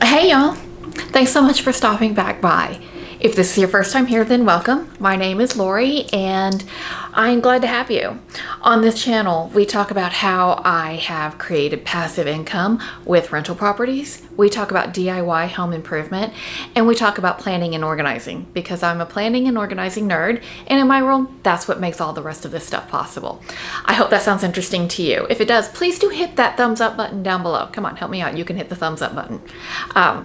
Hey y'all! Thanks so much for stopping back by. If this is your first time here, then welcome. My name is Lori and I'm glad to have you. On this channel, we talk about how I have created passive income with rental properties. We talk about DIY home improvement, and we talk about planning and organizing because I'm a planning and organizing nerd, and in my world, that's what makes all the rest of this stuff possible. I hope that sounds interesting to you. If it does, please do hit that thumbs up button down below. Come on, help me out. You can hit the thumbs up button.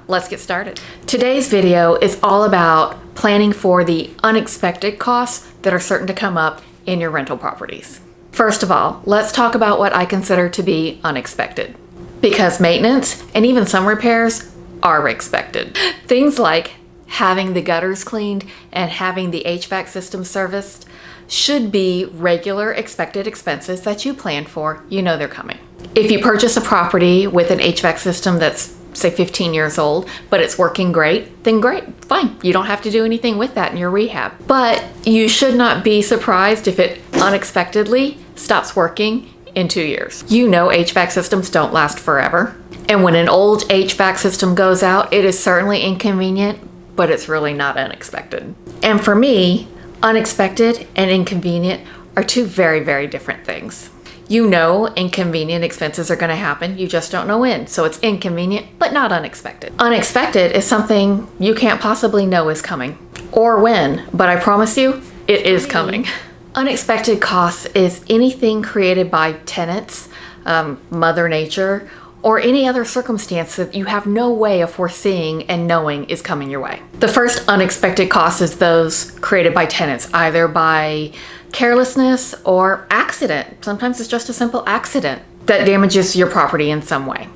Let's get started. Today's video is all about planning for the unexpected costs that are certain to come up in your rental properties. First of all, let's talk about what I consider to be unexpected, because maintenance and even some repairs are expected. Things like having the gutters cleaned and having the HVAC system serviced should be regular expected expenses that you plan for. You know they're coming. If you purchase a property with an HVAC system that's say 15 years old, but it's working great, then great, fine. You don't have to do anything with that in your rehab. But you should not be surprised if it unexpectedly stops working in 2 years. You know HVAC systems don't last forever. And when an old HVAC system goes out, it is certainly inconvenient, but it's really not unexpected. And for me, unexpected and inconvenient are two very, very different things. You know inconvenient expenses are going to happen, you just don't know when. So it's inconvenient, but not unexpected. Unexpected is something you can't possibly know is coming or when, but I promise you, it is coming. Unexpected costs is anything created by tenants, Mother Nature, or any other circumstance that you have no way of foreseeing and knowing is coming your way. The first unexpected cost is those created by tenants, either by carelessness or accident. Sometimes it's just a simple accident that damages your property in some way.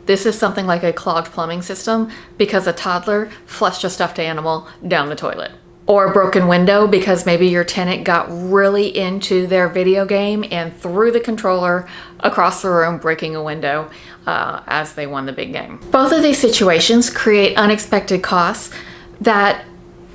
This is something like a clogged plumbing system because a toddler flushed a stuffed animal down the toilet. Or a broken window because maybe your tenant got really into their video game and threw the controller across the room, breaking a window as they won the big game. Both of these situations create unexpected costs that,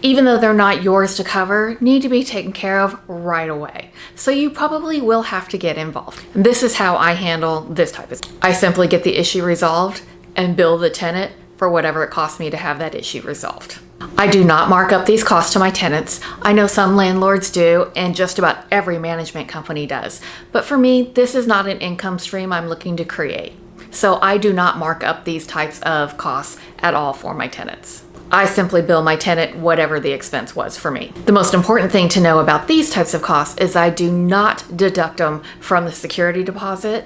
even though they're not yours to cover, need to be taken care of right away. So you probably will have to get involved. This is how I handle this type of stuff. I simply get the issue resolved and bill the tenant for whatever it costs me to have that issue resolved. I do not mark up these costs to my tenants. I know some landlords do, and just about every management company does. But for me, this is not an income stream I'm looking to create. So I do not mark up these types of costs at all for my tenants. I simply bill my tenant whatever the expense was for me. The most important thing to know about these types of costs is I do not deduct them from the security deposit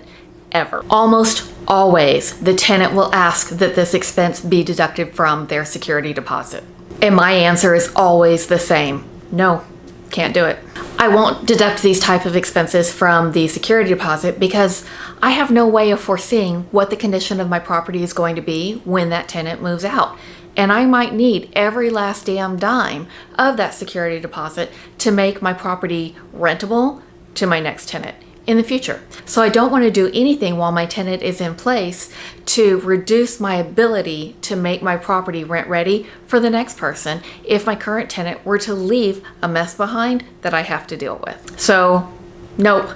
ever. Almost always, the tenant will ask that this expense be deducted from their security deposit. And my answer is always the same. No, can't do it. I won't deduct these type of expenses from the security deposit because I have no way of foreseeing what the condition of my property is going to be when that tenant moves out. And I might need every last damn dime of that security deposit to make my property rentable to my next tenant in the future. So I don't want to do anything while my tenant is in place to reduce my ability to make my property rent ready for the next person if my current tenant were to leave a mess behind that I have to deal with. So nope,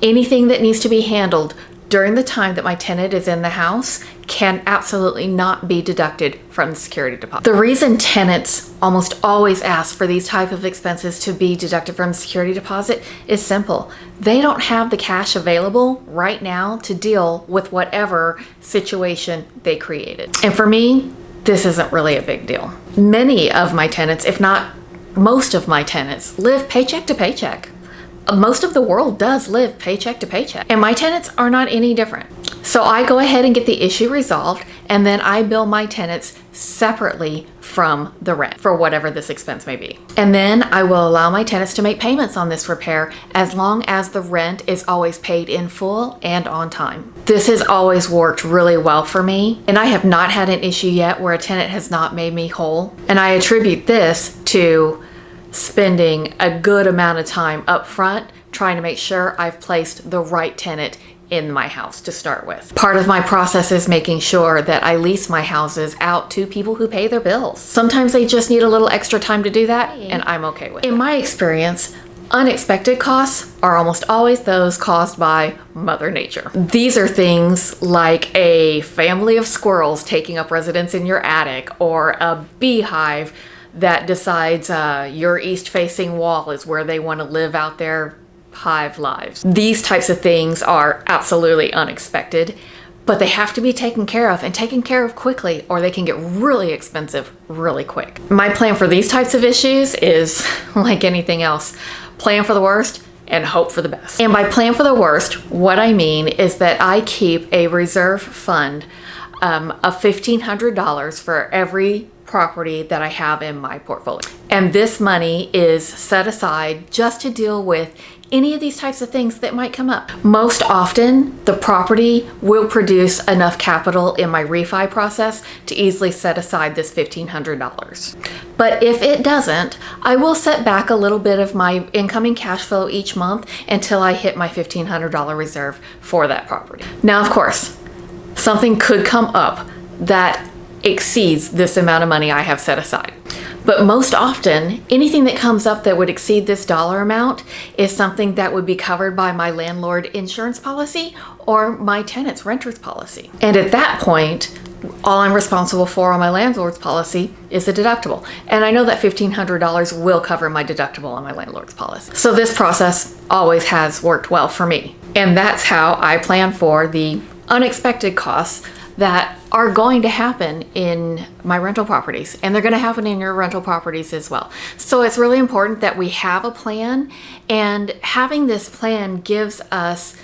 anything that needs to be handled during the time that my tenant is in the house can absolutely not be deducted from the security deposit. The reason tenants almost always ask for these type of expenses to be deducted from the security deposit is simple. They don't have the cash available right now to deal with whatever situation they created. And for me, this isn't really a big deal. Many of my tenants, if not most of my tenants, live paycheck to paycheck. Most of the world does live paycheck to paycheck, and my tenants are not any different. So I go ahead and get the issue resolved, and then I bill my tenants separately from the rent for whatever this expense may be. And then I will allow my tenants to make payments on this repair as long as the rent is always paid in full and on time. This has always worked really well for me, and I have not had an issue yet where a tenant has not made me whole. And I attribute this to spending a good amount of time up front trying to make sure I've placed the right tenant in my house to start with. Part of my process is making sure that I lease my houses out to people who pay their bills. Sometimes they just need a little extra time to do that, and I'm okay with it. In my experience, Unexpected costs are almost always those caused by Mother Nature. These are things like a family of squirrels taking up residence in your attic, or a beehive that decides your east-facing wall is where they want to live out their hive lives. These types of things are absolutely unexpected, but they have to be taken care of, and taken care of quickly, or they can get really expensive really quick. My plan for these types of issues is like anything else. Plan for the worst and hope for the best. And by plan for the worst, what I mean is that I keep a reserve fund of $1,500 for every property that I have in my portfolio. And this money is set aside just to deal with any of these types of things that might come up. Most often, the property will produce enough capital in my refi process to easily set aside this $1,500. But if it doesn't, I will set back a little bit of my incoming cash flow each month until I hit my $1,500 reserve for that property. Now, of course, something could come up that exceeds this amount of money I have set aside. But most often, anything that comes up that would exceed this dollar amount is something that would be covered by my landlord insurance policy or my tenant's renter's policy. And at that point, all I'm responsible for on my landlord's policy is the deductible. And I know that $1,500 will cover my deductible on my landlord's policy. So this process always has worked well for me. And that's how I plan for the unexpected costs that are going to happen in my rental properties, and they're going to happen in your rental properties as well. So it's really important that we have a plan, and having this plan gives us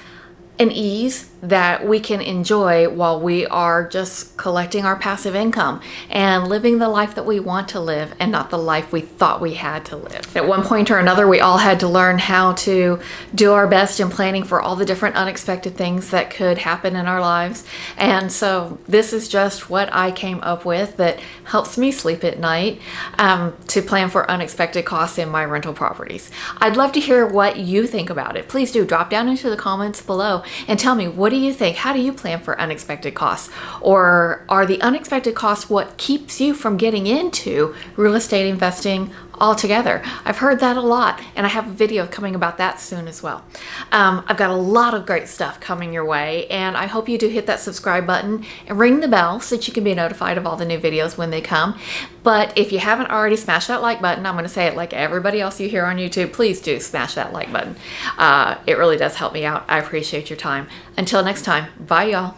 an ease that we can enjoy while we are just collecting our passive income and living the life that we want to live, and not the life we thought we had to live. At one point or another, we all had to learn how to do our best in planning for all the different unexpected things that could happen in our lives. And so this is just what I came up with that helps me sleep at night, to plan for unexpected costs in my rental properties. I'd love to hear what you think about it. Please do drop down into the comments below and tell me, what do you think? How do you plan for unexpected costs? Or are the unexpected costs what keeps you from getting into real estate investing altogether? I've heard that a lot, and I have a video coming about that soon as well. I've got a lot of great stuff coming your way, and I hope you do hit that subscribe button and ring the bell so that you can be notified of all the new videos when they come. But if you haven't already, smash that like button. I'm going to say it like everybody else you hear on YouTube. Please do smash that like button. It really does help me out. I appreciate your time. Until next time, bye y'all.